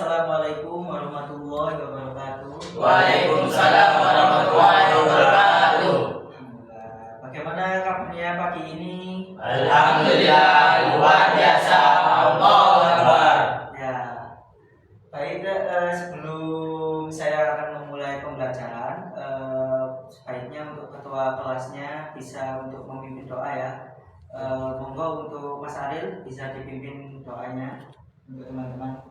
Assalamualaikum warahmatullahi wabarakatuh. Waalaikumsalam warahmatullahi wabarakatuh. Bagaimana kabarnya pagi ini? Alhamdulillah luar biasa. Allahu Akbar. Ya, baik. Sebelum saya akan memulai pembelajaran, sebaiknya untuk ketua kelasnya bisa untuk memimpin doa ya. Monggo untuk Mas Aril bisa dipimpin doanya untuk teman-teman.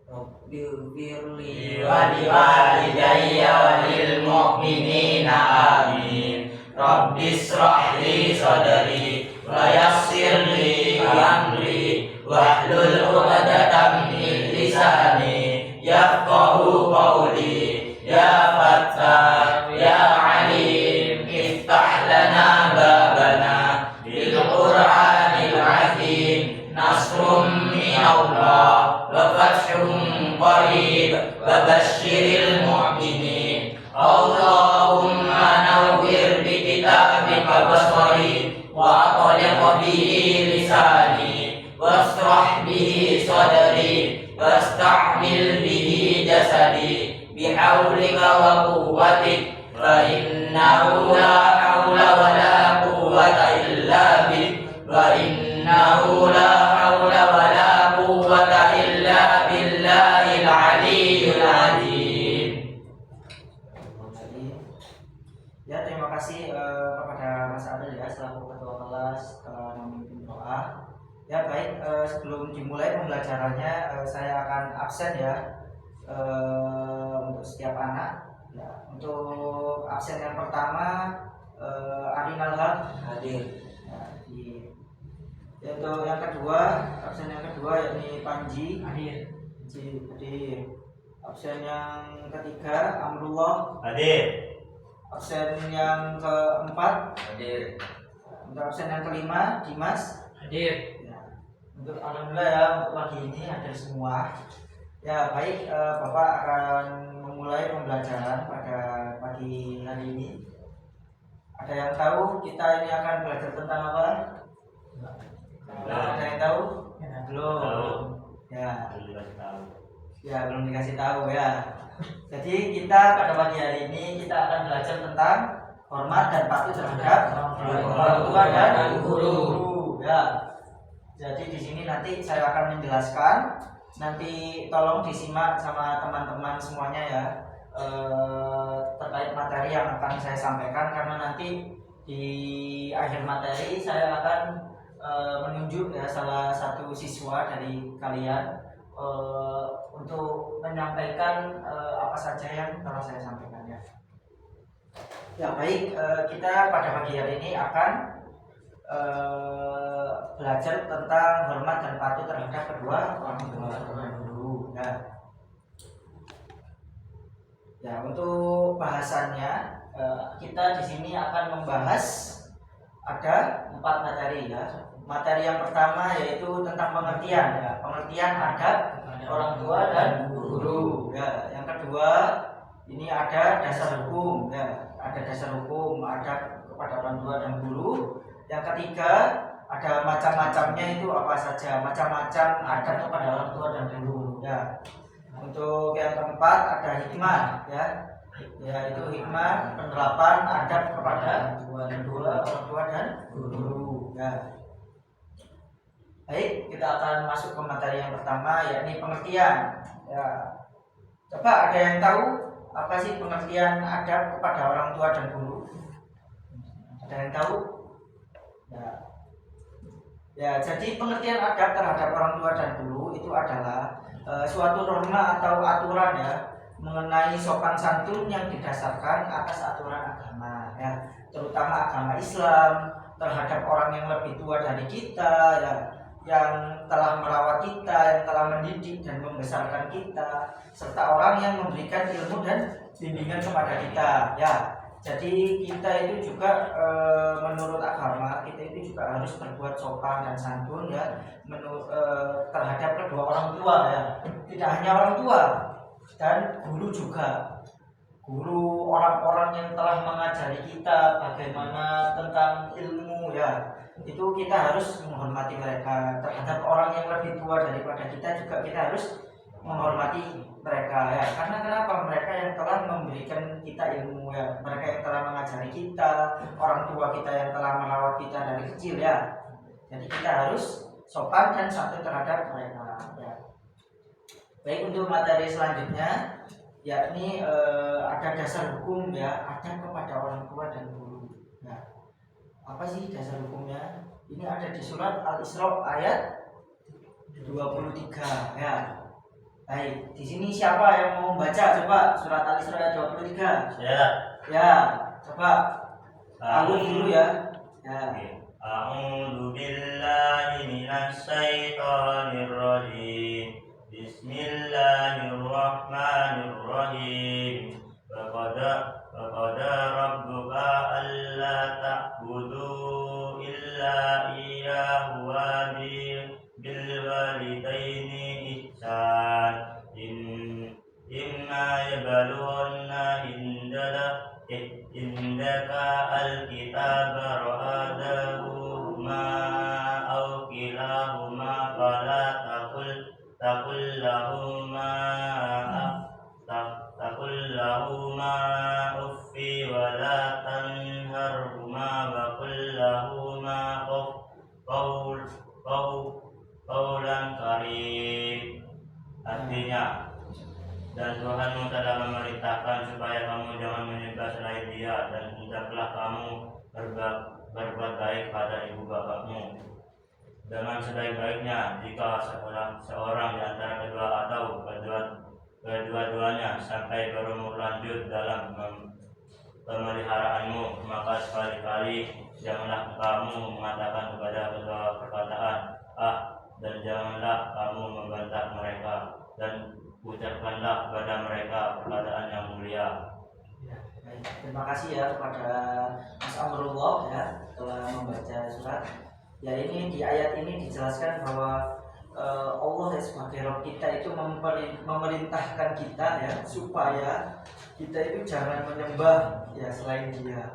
Rabbil firli Wa liwalidayya wa lil mu'minina amin. Rabbis shrahli sadri wa yassirli amri wahlul 'uqdatam min lisani yafqahu qawli. Ya Fattah ya Alim iftah lana babana bil Qur'anil azim nasrum min Allah wa fathun qarib wa basyiril mu'minin. Allahumma nawwir bi kitabika basari wa atliq bihi lisani wasrah bihi sadri wasta'mil bihi jasadi bihaulika wa quwwatik fa innahu la haula wa la quwwata illa bik wa innahu la haula wa la quwwata illa billahil aliyyil azim. Ya, terima kasih kepada Mas Adil ya selaku ketua kelas telah memimpin doa. Ya baik, sebelum dimulai pembelajarannya saya akan absen ya untuk setiap anak. Ya, untuk absen yang pertama Arinal Haq hadir. Ya, untuk yang kedua, absen yang kedua yakni Panji hadir. Absen yang ketiga Amrullah Hadir. Absen yang keempat Hadir. untuk absen yang kelima Dimas Hadir. ya. Untuk alhamdulillah ya untuk pagi ini hadir semua. Ya baik, Bapak akan memulai pembelajaran pada pagi hari ini. Ada yang tahu kita ini akan belajar tentang apa? Ada yang tahu? Belum. Ya belum dikasih tahu ya. Jadi kita pada pagi hari ini kita akan belajar tentang hormat dan patuh terhadap orang tua dan guru. Ya. Jadi di sini nanti saya akan menjelaskan. Nanti tolong disimak sama teman-teman semuanya ya terkait materi yang akan saya sampaikan, karena nanti di akhir materi saya akan menunjuk ya salah satu siswa dari kalian untuk menyampaikan apa saja yang telah saya sampaikan ya. Ya baik, kita pada pagi hari ini akan belajar tentang hormat dan patuh terhadap kedua orang tua dan guru. Ya, untuk bahasannya kita di sini akan membahas ada 4 materi ya. Materi yang pertama yaitu tentang pengertian ya, pengertian adab orang tua dan guru. Ya, yang kedua ini ada dasar hukum ya, ada dasar hukum adab kepada orang tua dan guru. Yang ketiga ada macam-macamnya, itu apa saja macam-macam adab kepada orang tua dan guru ya. Untuk yang keempat ada hikmah ya, yaitu hikmah penerapan adab kepada orang tua dan guru ya. Baik, kita akan masuk ke materi yang pertama yakni pengertian ya. Coba ada yang tahu apa sih pengertian adab kepada orang tua dan guru? Ada yang tahu? Ya, jadi pengertian adab terhadap orang tua dan guru itu adalah suatu norma atau aturan ya mengenai sopan santun yang didasarkan atas aturan agama ya, terutama agama Islam terhadap orang yang lebih tua dari kita ya, yang telah merawat kita, yang telah mendidik dan membesarkan kita, serta orang yang memberikan ilmu dan bimbingan kepada kita ya. Jadi kita itu juga menurut agama kita itu juga harus berbuat sopan dan santun ya terhadap kedua orang tua ya. Tidak hanya orang tua dan guru juga. Guru, orang-orang yang telah mengajari kita bagaimana tentang ilmu ya. Itu kita harus menghormati mereka. Terhadap orang yang lebih tua daripada kita juga kita harus menghormati mereka ya. Karena kenapa? Mereka yang telah memberikan kita ilmu ya, mereka yang telah mengajari kita, orang tua kita yang telah merawat kita dari kecil ya. Jadi kita harus sopan dan santun terhadap mereka ya. Baik, untuk materi selanjutnya yakni ada dasar hukum ya, adab kepada orang tua dan guru ya. Apa sih dasar hukumnya? Ini ada di surat Al-Isra ayat 23 ya. Baik, di sini siapa yang mau baca? Coba surat Al-Isra ayat 23. Ya, coba. Aku dulu ya. Ya. A'udzu billahi minasy syaithanir rajim. Bismillahirrahmanirrahim. Faqada rabbuka alla ta'budu illa iyyahu wa bil walidaini ihsan. Imma yablughanna indaka al-kitaba ra'adahuma aw kilahuma fala taqul lahuma uffi wa la tanharhuma wa qul lahuma qawlan karim. Artinya, dan Tuhanmu telah memerintahkan supaya kamu jangan menyembah selain Dia, dan hendaklah kamu berbuat baik pada ibu bapakmu dengan sebaik-baiknya. Jika seorang di antara kedua atau kedua-duanya sampai berumur lanjut dalam pemeliharaanmu, maka sekali-kali janganlah kamu mengatakan kepada kedua perkataan dan janganlah kamu membantah mereka, dan ucapkanlah kepada mereka perkataan yang mulia. Ya, baik. Terima kasih ya kepada Mas Amrullah ya telah membaca surat. Ya, ini di ayat ini dijelaskan bahwa Allah sebagai Rabb kita itu memerintahkan kita ya supaya kita itu jangan menyembah ya selain Dia,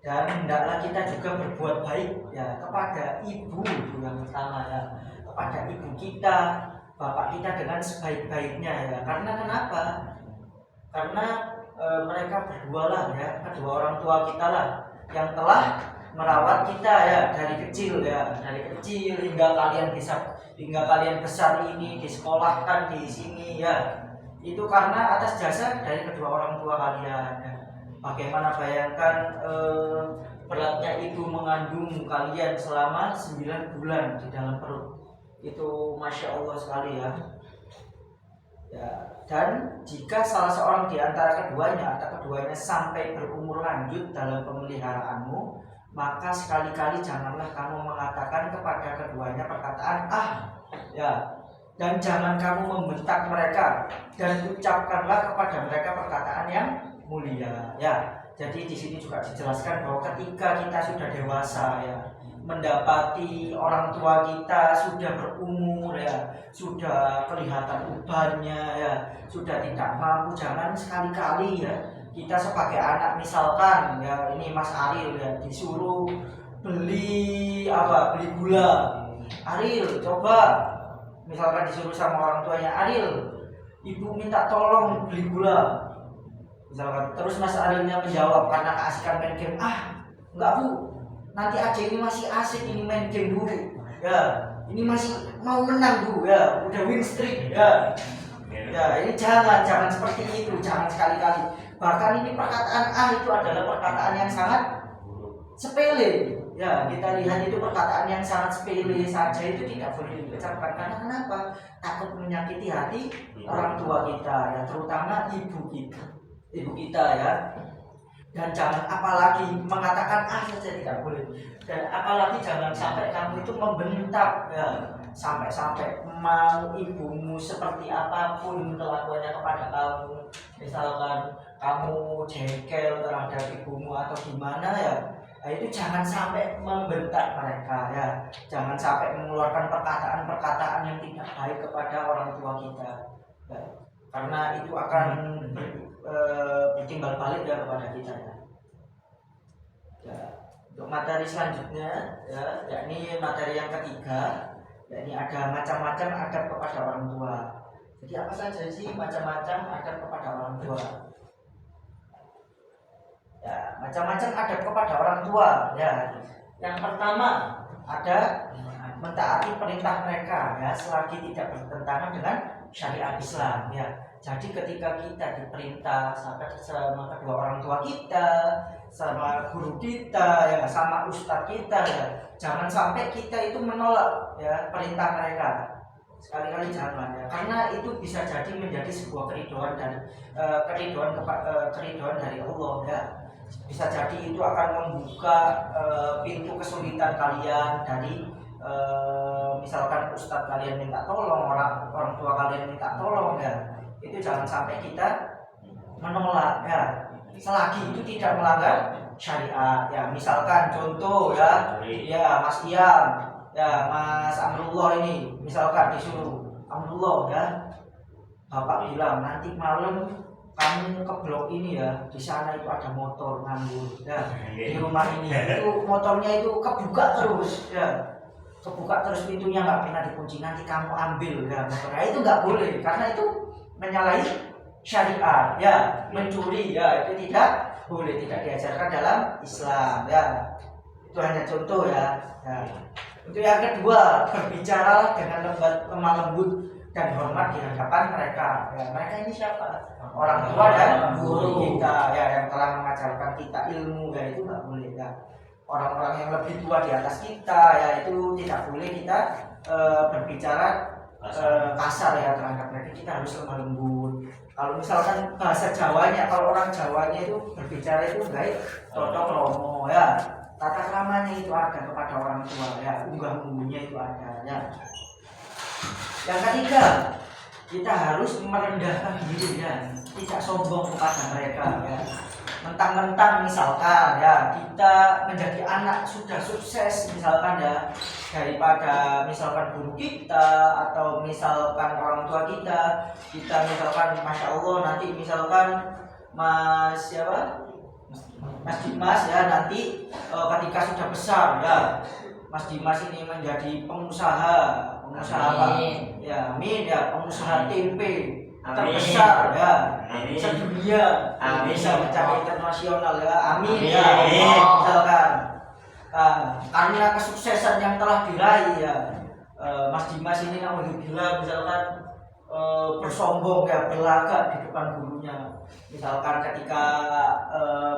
dan hendaklah kita juga berbuat baik ya kepada ibu yang utama ya, kepada ibu kita, bapak kita dengan sebaik-baiknya ya. Karena kenapa? Karena mereka berdua lah ya, kedua orang tua kita lah yang telah merawat kita ya dari kecil hingga kalian besar ini, disekolahkan di sini ya. Itu karena atas jasa dari kedua orang tua kalian ya. Bagaimana bayangkan beratnya ibu mengandung kalian selama 9 bulan di dalam perut. Itu Masya Allah sekali ya. Ya, dan jika salah seorang di antara keduanya atau keduanya sampai berumur lanjut dalam pemeliharaanmu, maka sekali-kali janganlah kamu mengatakan kepada keduanya perkataan ya, dan jangan kamu membentak mereka, dan ucapkanlah kepada mereka perkataan yang mulia ya. Jadi di sini juga dijelaskan bahwa ketika kita sudah dewasa ya, mendapati orang tua kita sudah berumur ya, sudah kelihatan ubannya ya, sudah tidak mampu, jangan sekali-kali ya kita sebagai anak, misalkan ya ini Mas Ariel ya, disuruh beli gula. Ariel, coba misalkan disuruh sama orang tuanya, Ariel, ibu minta tolong beli gula misalkan. Terus Mas Arielnya menjawab karena keasikan main game, enggak Bu, nanti aja, ini masih asik, ini main game dulu ya, ini masih mau menang Bu ya, udah win streak ya. Ya, ini jangan seperti itu, jangan sekali-kali. Bahkan ini perkataan itu adalah perkataan yang sangat sepele ya. Kita lihat itu perkataan yang sangat sepele saja itu tidak boleh diucapkan. Karena kenapa? Takut menyakiti hati orang tua kita ya, terutama ibu kita ya. Dan jangan apalagi mengatakan saja tidak boleh. Dan apalagi jangan sampai kamu itu membentak ya, sampai mau ibumu seperti apapun kelakuannya kepada kamu, misalkan kamu jengkel terhadap ibumu atau gimana ya, itu jangan sampai membentak mereka ya, jangan sampai mengeluarkan perkataan-perkataan yang tidak baik kepada orang tua kita ya. Karena itu akan bertimbal balik ya kepada kita ya. Untuk materi selanjutnya ya, yakni materi yang ketiga, yakni ada macam-macam adab kepada orang tua. Jadi Jadi apa saja sih macam-macam adab kepada orang tua? Ya, macam-macam adab kepada orang tua. Ya, yang pertama ada mentaati perintah mereka, ya, selagi tidak bertentangan dengan syariat Islam. Ya, jadi ketika kita diperintah sama kedua orang tua kita, sama guru kita, ya, sama ustadz kita, ya, jangan sampai kita itu menolak, ya, perintah mereka. Sekali-kali jangan, ya, karena itu bisa jadi menjadi sebuah keriduan dan keriduan dari Allah, ya. Bisa jadi itu akan membuka pintu kesulitan kalian dari misalkan ustadz kalian minta tolong, orang tua kalian minta tolong, ya, itu jangan sampai kita menolak, ya, selagi itu tidak melanggar syariat. Ya, misalkan contoh, ya, ya Mas Iam, ya Mas Amrullah ini, misalkan disuruh Amrullah, ya, bapak bilang nanti malam kamu ke blok ini, ya, di sana itu ada motor nganggur, ya, di rumah ini itu motornya itu kebuka terus, ya, kebuka terus pintunya nggak pernah dikunci, nanti kamu ambil, ya, motornya. Itu nggak boleh karena itu menyalahi syariat, ya, mencuri, ya, itu tidak boleh, tidak diajarkan dalam Islam, ya. Itu hanya contoh, ya. Ya. Untuk yang kedua, berbicaralah dengan lemah lembut dan hormat di hadapan mereka. Ya, mereka ini siapa? Orang tua dan guru kita, ya, yang telah mengajarkan kita ilmu, ya, itu nggak boleh, ya. Orang-orang yang lebih tua di atas kita, ya, itu tidak boleh kita berbicara kasar, ya, terhadap mereka. Kita harus lemah lembut. Kalau misalkan bahasa Jawanya, kalau orang Jawanya itu berbicara itu baik, toto kromo, ya, tata kramanya itu ada kepada orang tua, ya, unggah-ungguhnya itu ada, ya. Yang ketiga, kita harus merendahkan diri, ya, tidak sombong kepada mereka, ya. Mentang-mentang misalkan, ya, kita menjadi anak sudah sukses misalkan, ya, daripada misalkan guru kita atau misalkan orang tua kita misalkan Masya Allah nanti misalkan Mas siapa? Mas Dimas, ya, nanti ketika sudah besar, ya, Mas Dimas ini menjadi pengusaha apa? Ya, amin, ya, pengusaha tempe terbesar, ya, sedunia, bisa mencapai internasional, ya, amin, ya, misalkan karena kesuksesan yang telah diraih, ya, Mas Dimas ini alhamdulillah misalkan bersombong, ya, berlagak di depan gurunya, misalkan ketika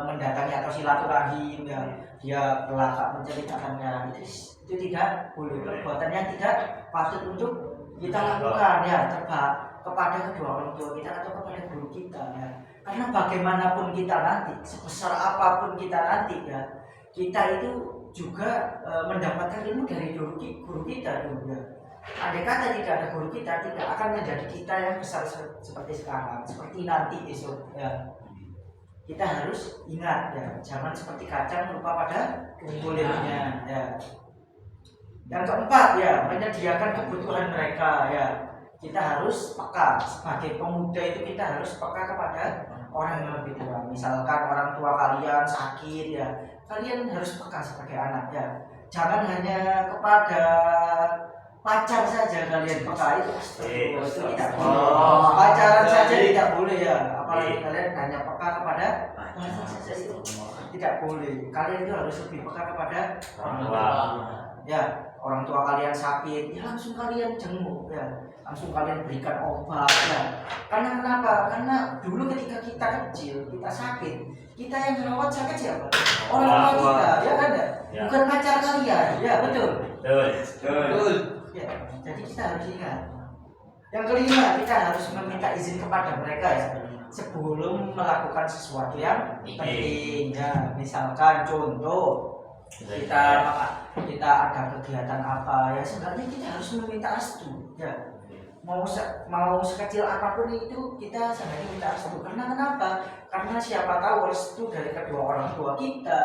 mendatangi atau silaturahim, ya, dia berlagak menceritakannya, itu tidak boleh, perbuatannya tidak patut untuk kita lakukan, ya, kepada kedua orang tua kita atau kepada guru kita, ya. Karena bagaimanapun kita nanti, sebesar apapun kita nanti, ya, kita itu juga mendapatkan ilmu dari guru kita dulu, ya. Andai kata tidak ada guru kita, tidak akan menjadi kita yang besar seperti sekarang, seperti nanti esok, ya. Kita harus ingat, ya, jangan seperti kacang lupa pada kulitnya, ya. Yang keempat, ya, menyediakan kebutuhan mereka, ya. Kita harus peka, sebagai pemuda itu kita harus peka kepada orang yang lebih tua. Misalkan orang tua kalian sakit, ya, kalian harus peka sebagai anak, ya. Jangan hanya kepada pacar saja kalian peka, itu tidak boleh. Pacaran saja tidak boleh, ya, apalagi kalian hanya peka kepada pacar saja, itu tidak boleh. Kalian itu harus lebih peka kepada orang tua, ya. Orang tua kalian sakit, ya, langsung kalian jenguk, ya, langsung kalian berikan obat, ya. Karena kenapa? Karena dulu ketika kita kecil, kita sakit, kita yang merawat sakit siapa? Orang tua kita, ya kan? Ya. Bukan pacar kalian, ya, betul. Betul. Ya, jadi kita harus ingat. Yang kelima, kita harus meminta izin kepada mereka, ya, sebelum melakukan sesuatu yang penting, ya. Misalkan contoh, kita ada kegiatan apa, ya, sebenarnya kita harus meminta restu, ya. Mau sekecil apapun itu kita sebenarnya minta restu. Karena kenapa? Karena siapa tahu restu dari kedua orang tua kita,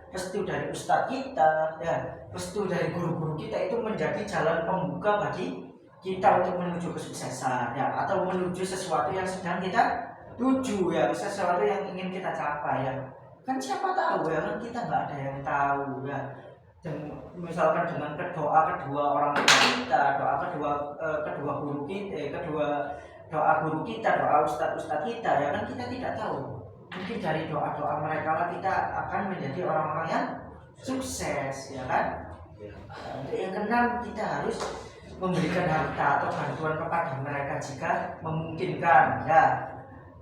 restu dari ustadz kita, ya, restu dari guru-guru kita itu menjadi jalan pembuka bagi kita untuk menuju kesuksesan, ya, atau menuju sesuatu yang sedang kita tuju, ya, sesuatu yang ingin kita capai, ya. Kan siapa tahu, ya, kan kita nggak ada yang tahu, ya. Dan misalkan dengan doa kedua orang tua kita, doa kedua guru kita, kedua doa guru kita, doa ustadz kita, ya kan kita tidak tahu. Mungkin dari doa-doa mereka lah kita akan menjadi orang-orang yang sukses, ya kan? Untuk yang keenam, kita harus memberikan harta atau bantuan kepada mereka jika memungkinkan, ya.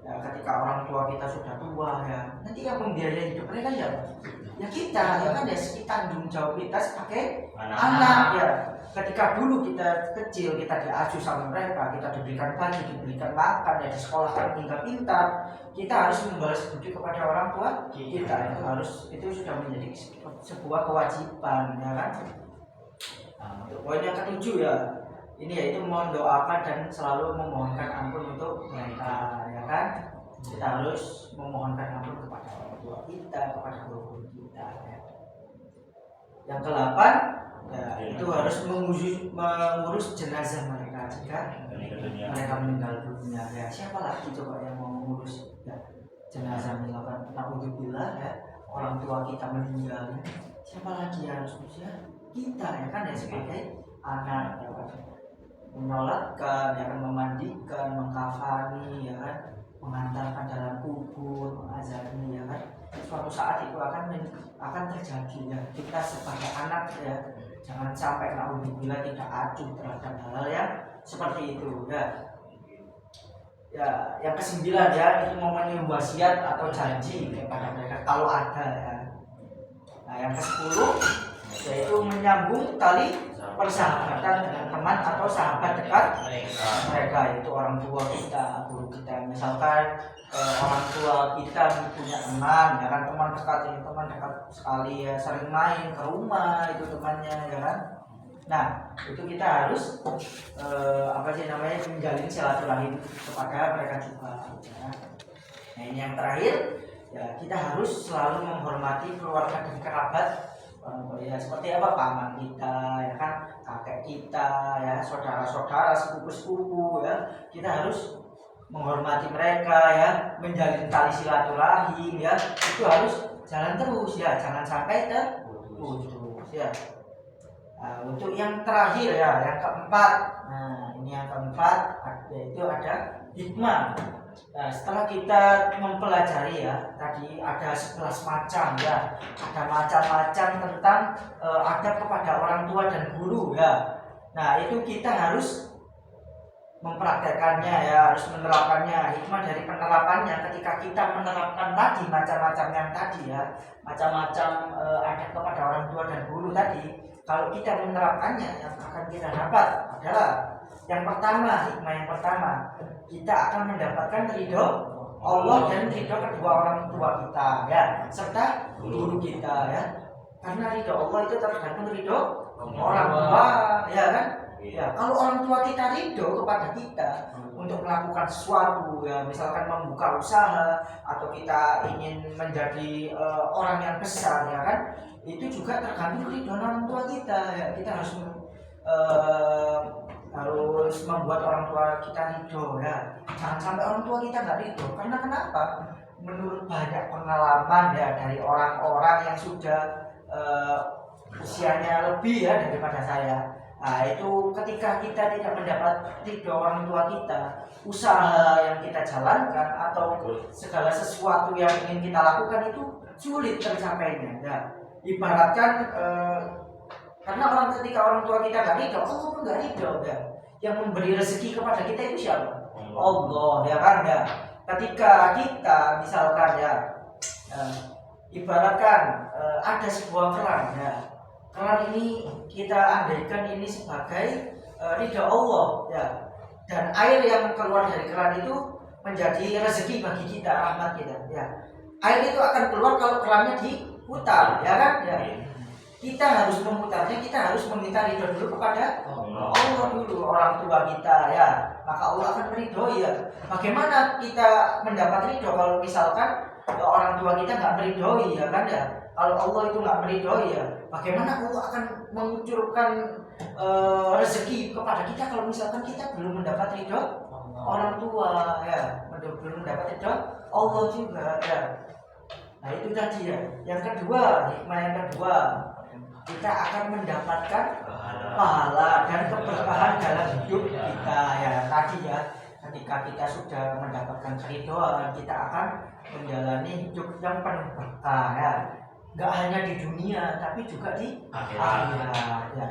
Ketika orang tua kita sudah tua, ya, nanti yang membiayai hidup mereka ya kita, ya kan, ya tanggung jawab kita sebagai anak, ya. Ketika dulu kita kecil, kita diasuh sama mereka, kita diberikan baju, diberikan makan, ya, di sekolah hingga pintar, kita harus membalas budi kepada orang tua kita. Itu sudah menjadi sebuah kewajiban, ya kan. Nah, untuk poin yang ketujuh, ya, ini yaitu mendoakan dan selalu memohonkan ampun untuk mereka, ya kan. Kita harus memohonkan ampun kepada orang tua kita, kepada guru kita, ya. Yang ke-8, ya, itu harus mengurus jenazah mereka jika mereka meninggal dunia, ya. Siapa lagi coba yang mau mengurus, ya, jenazah, misalkan naudzubillah, ya, orang tua kita meninggal, ya. Siapa lagi yang harus mengurus, ya? Kita, ya kan, ya, sebagai anak, ya kan, menyolatkan, ya kan, memandikan, mengkafani, ya kan, mengantarkan dalam kubur, mengazani, ya kan. Suatu saat itu akan terjadi, ya. Kita sebagai anak, ya, jangan sampai naudzubillah tidak acuh terhadap hal yang seperti itu, ya. Ya, yang ke-9, ya, itu memenuhi wasiat atau janji kepada mereka kalau ada, ya. Nah, yang ke-10 yaitu menyambung tali persahabatan dengan teman atau sahabat dekat mereka, yaitu orang tua kita, guru kita. Misalkan orang tua kita punya teman, ya kan, teman dekat sekali, ya, sering main ke rumah itu temannya, ya kan. Nah, itu kita harus menjalin silaturahim kepada mereka juga, ya. Nah, ini yang terakhir, ya, kita harus selalu menghormati keluarga dan kerabat. Ya, seperti apa, paman kita, ya kan, kakek kita, ya, saudara-saudara, sepupu-sepupu, ya, kita harus menghormati mereka, ya, menjalin tali silaturahim, ya, itu harus jalan terus, ya, jangan sampai terputus, ya. Nah, untuk yang terakhir, ya, yang ke-4, nah, ini yang ke-4, yaitu ada hikmah. Nah, setelah kita mempelajari, ya, tadi ada 11 macam, ya, ada macam-macam tentang adab kepada orang tua dan guru, ya. Nah, itu kita harus mempraktekannya, ya, harus menerapkannya. Hikmah dari penerapannya, ketika kita menerapkan tadi macam-macam yang tadi, ya, macam-macam adab kepada orang tua dan guru tadi, kalau kita menerapkannya, yang akan kita dapat adalah yang pertama, hikmah yang pertama, kita akan mendapatkan ridho Allah dan ridho kedua orang tua kita, ya, serta guru kita, ya. Karena ridho Allah itu tergantung ridho orang tua, ya kan. Ya, kalau orang tua kita ridho kepada kita untuk melakukan sesuatu, ya, misalkan membuka usaha atau kita ingin menjadi orang yang besar, ya kan, itu juga tergantung ridho orang tua kita, ya. Kita harus membuat orang tua kita ridho, ya. Jangan sampai orang tua kita nggak ridho. Karena kenapa? Menurut banyak pengalaman, ya, dari orang-orang yang sudah usianya lebih, ya, daripada saya. Nah, itu ketika kita tidak mendapat ridho orang tua kita, usaha yang kita jalankan atau segala sesuatu yang ingin kita lakukan itu sulit tercapainya, ya. Ibaratkan karena ketika orang tua kita nggak ridho, Allah pun nggak ridho, ya. Yang memberi rezeki kepada kita itu siapa? Allah, ya kan, ya. Ketika kita misalkan, ya, ibaratkan ada sebuah keran, ya. Keran ini kita andaikan ini sebagai ridho Allah, ya. Dan air yang keluar dari keran itu menjadi rezeki bagi kita, rahmat kita, ya. Air itu akan keluar kalau kerannya diputar, ya kan, ya. Kita harus memutarnya, kita harus meminta ridho dulu kepada Allah dulu, orang tua kita, ya. Maka Allah akan meridhoi, ya. Bagaimana kita mendapat ridho kalau misalkan orang tua kita nggak meridhoi, ya kan, ya. Kalau Allah itu nggak meridhoi, ya, bagaimana Allah akan mengucurkan rezeki kepada kita kalau misalkan kita belum mendapat ridho orang tua, ya, belum mendapat ridho Allah juga, ya. Nah, itu tadi, ya. Yang kedua, hikmah yang kedua, kita akan mendapatkan pahala dan keberkahan dalam hidup kita, ya. Tadi, ya, ketika kita sudah mendapatkan keridhaan, kita akan menjalani hidup yang penuh berkah ya. Nggak hanya di dunia tapi juga di akhirat ya.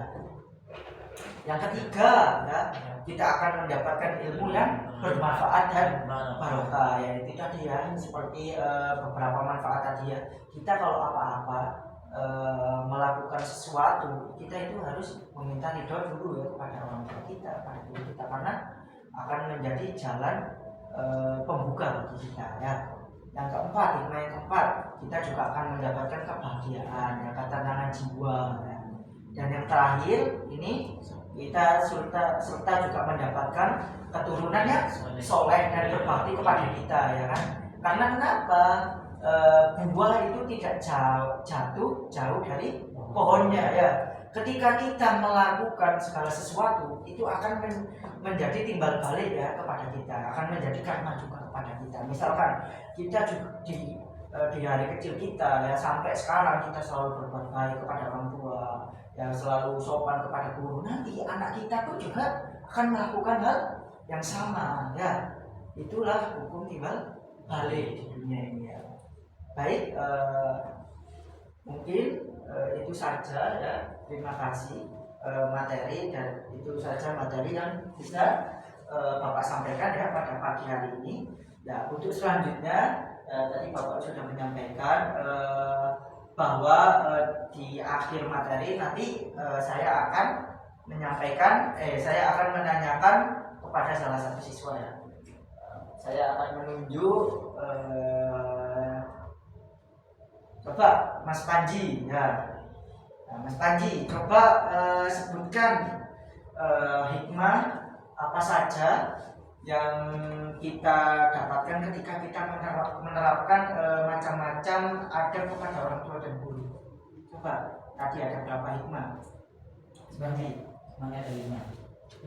Yang ketiga ya, kita akan mendapatkan ilmu yang bermanfaat dan barokah ya. Itu tadi ya, seperti beberapa manfaat tadi ya. Kita kalau apa-apa melakukan sesuatu, kita itu harus meminta ridho dulu ya kepada orang tua kita, kepada guru kita, karena akan menjadi jalan pembuka bagi kita ya. Yang keempat, hikmah yang keempat, kita juga akan mendapatkan kebahagiaan ya, ketenangan jiwa ya. Dan yang terakhir ini kita serta juga mendapatkan keturunan yang soleh dan berbakti kepada kita ya kan. Karena kenapa? Buah itu tidak jauh dari pohonnya ya. Ketika kita melakukan segala sesuatu itu akan menjadi timbal balik ya kepada kita, akan menjadi karma juga kepada kita. Misalkan kita juga di hari kecil kita ya sampai sekarang kita selalu berbuat baik kepada orang tua ya, selalu sopan kepada guru, nanti anak kita pun juga akan melakukan hal yang sama ya. Itulah hukum timbal balik di dunia ini ya. Baik, mungkin itu saja ya. Terima kasih materi, dan itu saja materi yang bisa Bapak sampaikan ya pada pagi hari ini. Ya, untuk selanjutnya tadi Bapak sudah menyampaikan bahwa di akhir materi nanti saya akan menanyakan kepada salah satu siswa ya. Saya akan menunjuk coba Mas Panji ya. Nah, Mas Panji, coba sebutkan hikmah apa saja yang kita dapatkan ketika kita menerapkan macam-macam adab kepada orang tua dan guru. Coba, tadi ada berapa hikmah? Sebenarnya ada 5.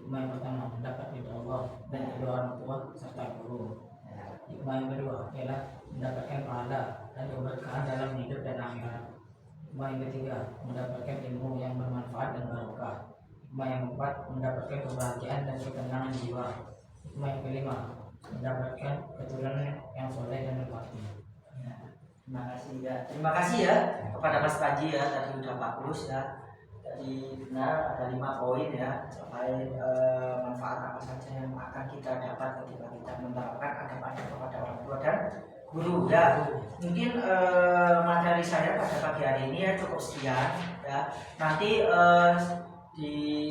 Hikmah yang pertama, mendapat ridha Allah dan kedua orang tua serta guru. Hikmah yang kedua ialah mendapatkan pahala dan keberkahan dalam hidup dan akhirat. Hikmah yang ketiga, mendapatkan ilmu yang bermanfaat dan barokah. Hikmah yang keempat, mendapatkan kebahagiaan dan ketenangan jiwa. Hikmah yang kelima, mendapatkan keturunan yang soleh dan berbakti. Terima kasih ya kepada Mas Panji ya, tadi udah bagus ya. Tadi benar ada 5 poin ya, terkait manfaat apa saja yang akan kita dapat ketika kita menerapkan adab-adab kepada orang tua dan guru ya. Mungkin materi saya pada pagi hari ini ya cukup sekian ya. Nanti di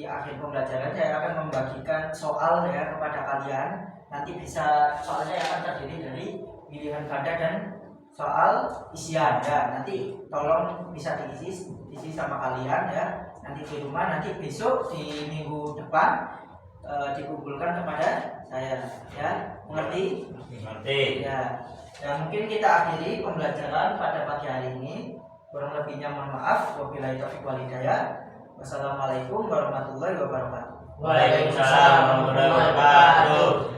akhir pembelajaran saya akan membagikan soal ya kepada kalian. Nanti bisa, soalnya akan terdiri dari pilihan ganda dan soal isian ya. Nanti tolong bisa diisi sama kalian ya. Nanti di rumah, nanti besok di minggu depan dikumpulkan kepada saya ya. Mengerti? Mengerti. Ya. Ya, mungkin kita akhiri pembelajaran pada pagi hari ini. Kurang lebihnya mohon maaf. Wabillahi taufiq wal hidayah. Wassalamualaikum warahmatullahi wabarakatuh. Waalaikumsalam warahmatullahi wabarakatuh.